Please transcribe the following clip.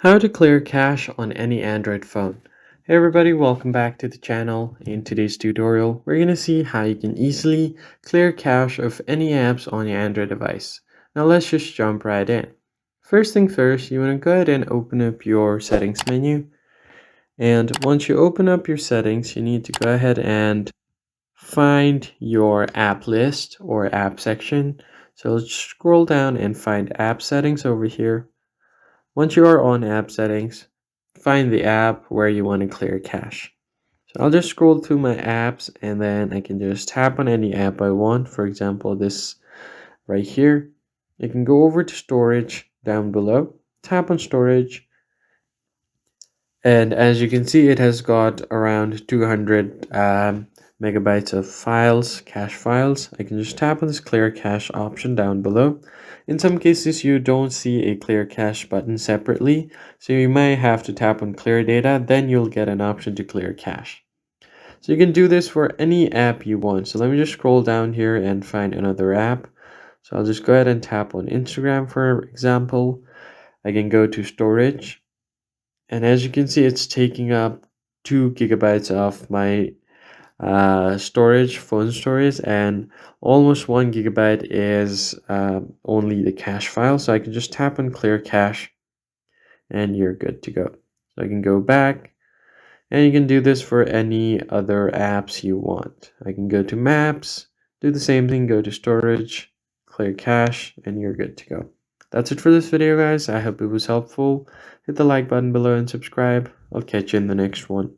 How to clear cache on any Android phone. Hey everybody, welcome back to the channel. In today's tutorial, we're going to see how you can easily clear cache of any apps on your Android device. Now let's just jump right in. First thing first, you want to go ahead and open up your settings menu. And once you open up your settings, you need to go ahead and find your app list or app section. So let's scroll down and find app settings over here. Once you are on app settings, find the app where you want to clear cache. So I'll just scroll through my apps and then I can just tap on any app I want. For example, this right here. You can go over to storage down below, tap on storage, and as you can see, it has got around 200 megabytes of files, cache files. I can just tap on this clear cache option down below. In some cases, you don't see a clear cache button separately, so you may have to tap on clear data, then you'll get an option to clear cache. So you can do this for any app you want. So let me just scroll down here and find another app. So I'll just go ahead and tap on Instagram, for example. I can go to storage, and as you can see, it's taking up 2 gigabytes of my phone storage, and almost 1 gigabyte is only the cache file. So I can just tap on clear cache and you're good to go. So I can go back, and you can do this for any other apps you want. I can go to maps, do the same thing, go to storage, clear cache, and you're good to go. That's it for this video, guys. I hope it was helpful. Hit the like button below and subscribe. I'll catch you in the next one.